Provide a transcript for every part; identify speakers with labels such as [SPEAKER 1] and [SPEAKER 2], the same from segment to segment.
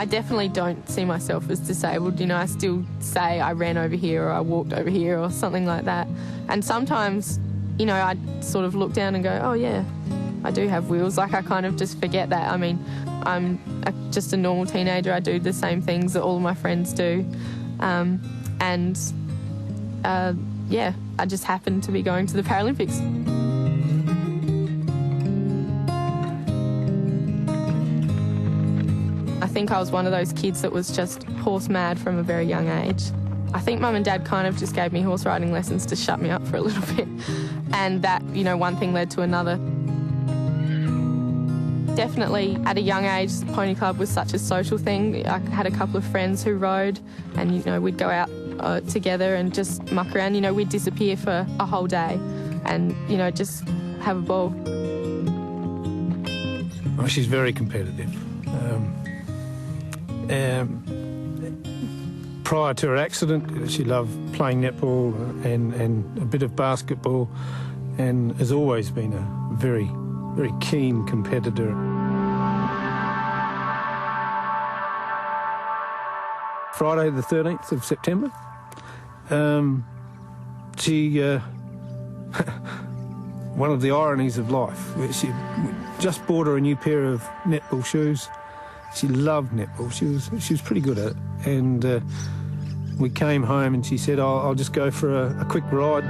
[SPEAKER 1] I definitely don't see myself as disabled. You know, I still say I ran over here or I walked over here or something like that. And sometimes, you know, I sort of look down and go, oh yeah, I do have wheels. Like, I kind of just forget that. I mean, I'm just a normal teenager. I do the same things that all of my friends do. Yeah, I just happened to be going to the Paralympics. I think I was one of those kids that was just horse mad from a very young age. I think Mum and Dad kind of just gave me horse riding lessons to shut me up for a little bit. And that, you know, one thing led to another. Definitely at a young age, the pony club was such a social thing. I had a couple of friends who rode and, you know, we'd go out together and just muck around. You know, we'd disappear for a whole day and, you know, just have a ball.
[SPEAKER 2] Well, she's very competitive. Prior to her accident, she loved playing netball and a bit of basketball, and has always been a very, very keen competitor. Friday the 13th of September, one of the ironies of life, she just bought her a new pair of netball shoes. She loved netball. She was pretty good at it. And we came home and she said, I'll just go for a quick ride.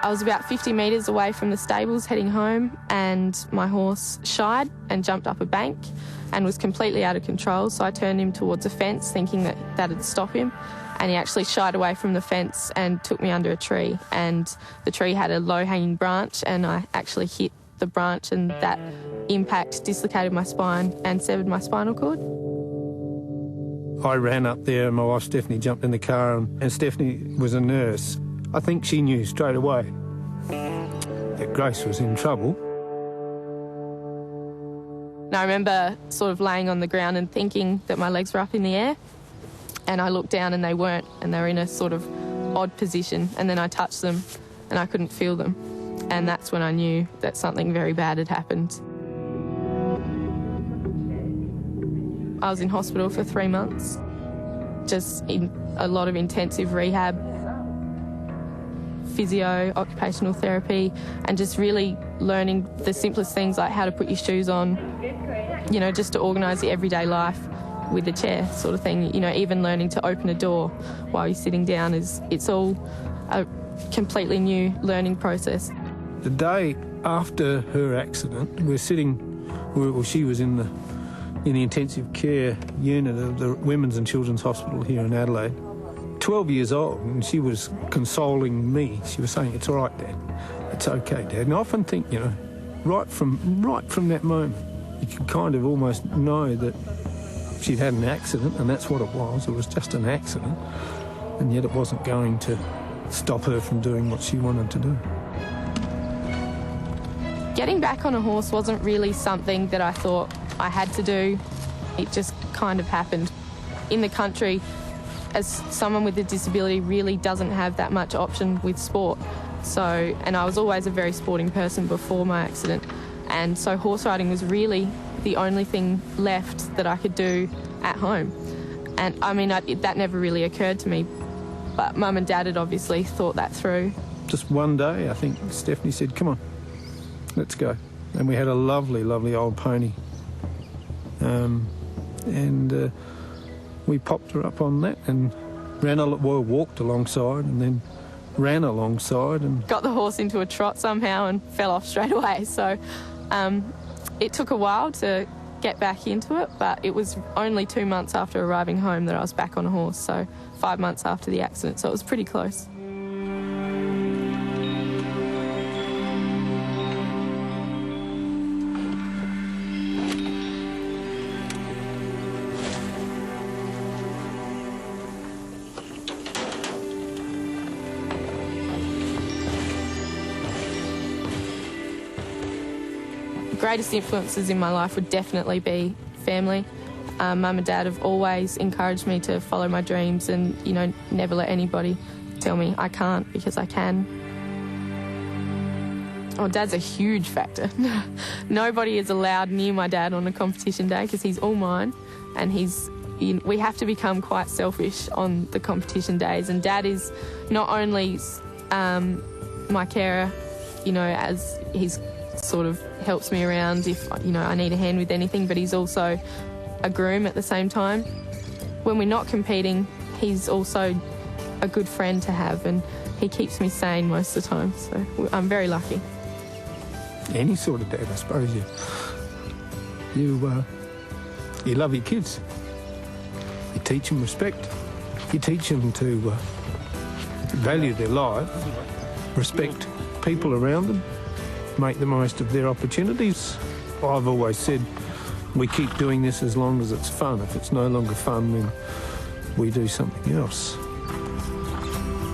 [SPEAKER 1] I was about 50 metres away from the stables heading home, and my horse shied and jumped up a bank and was completely out of control. So I turned him towards a fence thinking that that'd stop him, and he actually shied away from the fence and took me under a tree. And the tree had a low-hanging branch, and I actually hit the branch, and that impact dislocated my spine and severed my spinal cord.
[SPEAKER 2] I ran up there and my wife Stephanie jumped in the car, and Stephanie was a nurse. I think she knew straight away that Grace was in trouble.
[SPEAKER 1] And I remember sort of laying on the ground and thinking that my legs were up in the air, and I looked down and they weren't, and they were in a sort of odd position, and then I touched them and I couldn't feel them. And that's when I knew that something very bad had happened. I was in hospital for 3 months, just in a lot of intensive rehab, physio, occupational therapy, and just really learning the simplest things like how to put your shoes on, you know, just to organise your everyday life with a chair sort of thing. You know, even learning to open a door while you're sitting down it's all a completely new learning process.
[SPEAKER 2] The day after her accident, she was in the intensive care unit of the Women's and Children's Hospital here in Adelaide. 12 years old, and she was consoling me. She was saying, "It's all right, Dad. It's okay, Dad." And I often think, you know, right from that moment, you could kind of almost know that she'd had an accident, and that's what it was. It was just an accident, and yet it wasn't going to stop her from doing what she wanted to do.
[SPEAKER 1] Getting back on a horse wasn't really something that I thought I had to do. It just kind of happened. In the country, as someone with a disability really doesn't have that much option with sport. And I was always a very sporting person before my accident. And so horse riding was really the only thing left that I could do at home. And I mean, that never really occurred to me, but Mum and Dad had obviously thought that through. Just
[SPEAKER 2] one day, I think Stephanie said, "Come on, let's go." And we had a lovely, lovely old pony. We popped her up on that and walked alongside and then ran alongside and
[SPEAKER 1] got the horse into a trot somehow and fell off straight away. So it took a while to get back into it, but it was only 2 months after arriving home that I was back on a horse, so 5 months after the accident, so it was pretty close. The greatest influences in my life would definitely be family. Mum and Dad have always encouraged me to follow my dreams and, you know, never let anybody tell me I can't, because I can. Oh, Dad's a huge factor. Nobody is allowed near my dad on a competition day because he's all mine, and we have to become quite selfish on the competition days. And Dad is not only my carer, as he's sort of helps me around if, I need a hand with anything, but he's also a groom at the same time. When we're not competing, he's also a good friend to have, and he keeps me sane most of the time, so I'm very lucky.
[SPEAKER 2] Any sort of dad, I suppose. You love your kids. You teach them respect. You teach them to value their lives, respect people around them, make the most of their opportunities. I've always said we keep doing this as long as it's fun. If it's no longer fun, then we do something else.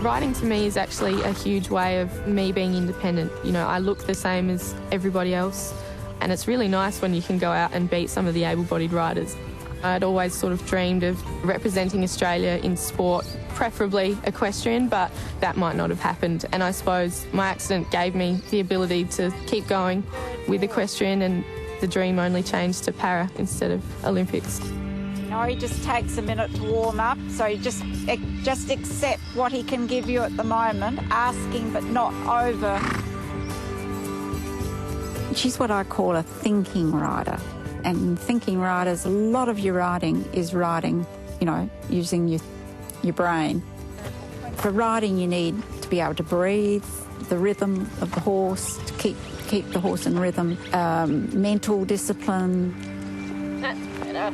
[SPEAKER 1] Riding to me is actually a huge way of me being independent. I look the same as everybody else, and it's really nice when you can go out and beat some of the able-bodied riders. I'd always sort of dreamed of representing Australia in sport, preferably equestrian, but that might not have happened. And I suppose my accident gave me the ability to keep going with equestrian, and the dream only changed to para instead of Olympics.
[SPEAKER 3] He just takes a minute to warm up, so you just accept what he can give you at the moment, asking but not over. She's what I call a thinking rider. And thinking riders, a lot of your riding is riding, using your brain. For riding, you need to be able to breathe, the rhythm of the horse, to keep the horse in rhythm, mental discipline.
[SPEAKER 1] That's better.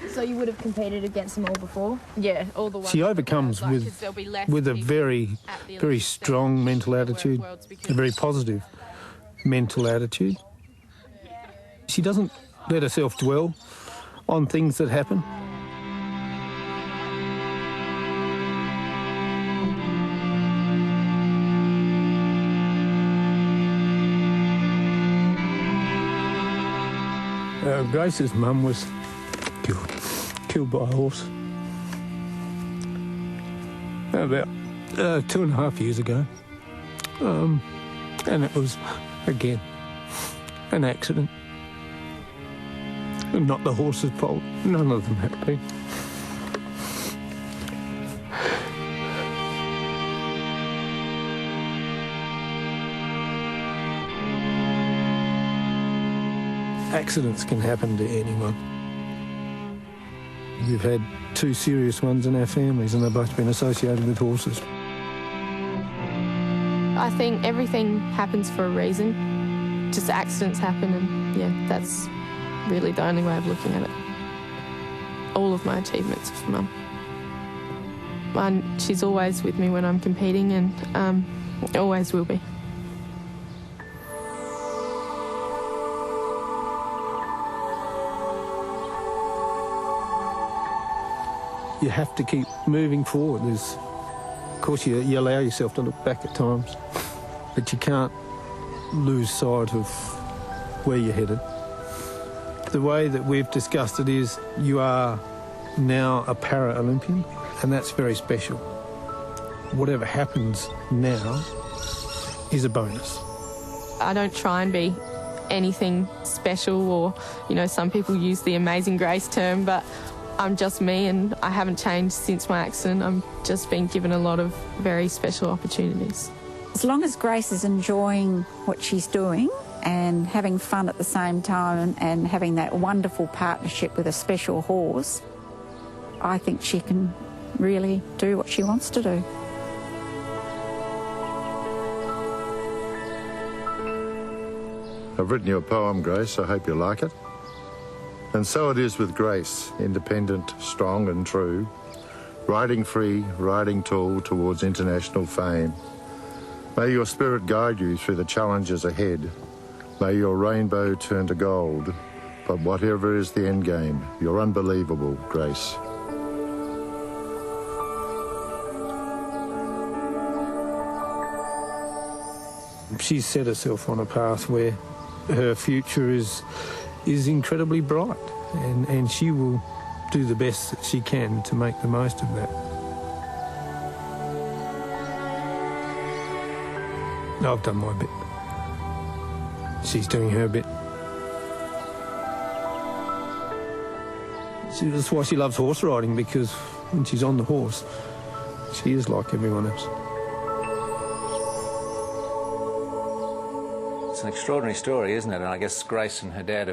[SPEAKER 4] So you would have competed against them all before?
[SPEAKER 1] Yeah, all the ones.
[SPEAKER 2] She overcomes with a very, very strong mental attitude, a very positive mental attitude. She doesn't let herself dwell on things that happen. Grace's mum was killed by a horse about 2.5 years ago. And it was, again, an accident. Not the horse's fault. None of them have been. Accidents can happen to anyone. We've had 2 serious ones in our families, and they've both been associated with horses.
[SPEAKER 1] I think everything happens for a reason. Just accidents happen, and that's really the only way of looking at it. All of my achievements are for Mum. She's always with me when I'm competing, and always will be.
[SPEAKER 2] You have to keep moving forward. Of course, you allow yourself to look back at times, but you can't lose sight of where you're headed. The way that we've discussed it is you are now a Paralympian, and that's very special. Whatever happens now is a bonus.
[SPEAKER 1] I don't try and be anything special, or, some people use the Amazing Grace term, but I'm just me, and I haven't changed since my accident. I'm just been given a lot of very special opportunities.
[SPEAKER 3] As long as Grace is enjoying what she's doing and having fun at the same time and having that wonderful partnership with a special horse, I think she can really do what she wants to do.
[SPEAKER 5] I've written you a poem, Grace. I hope you like it. And so it is with Grace, independent, strong and true, riding free, riding tall towards international fame. May your spirit guide you through the challenges ahead. May your rainbow turn to gold. But whatever is the end game, you're unbelievable, Grace.
[SPEAKER 2] She's set herself on a path where her future is incredibly bright, and she will do the best that she can to make the most of that. I've done my bit. She's doing her bit. That's why she loves horse riding, because when she's on the horse, she is like everyone else.
[SPEAKER 6] It's an extraordinary story, isn't it? And I guess Grace and her dad have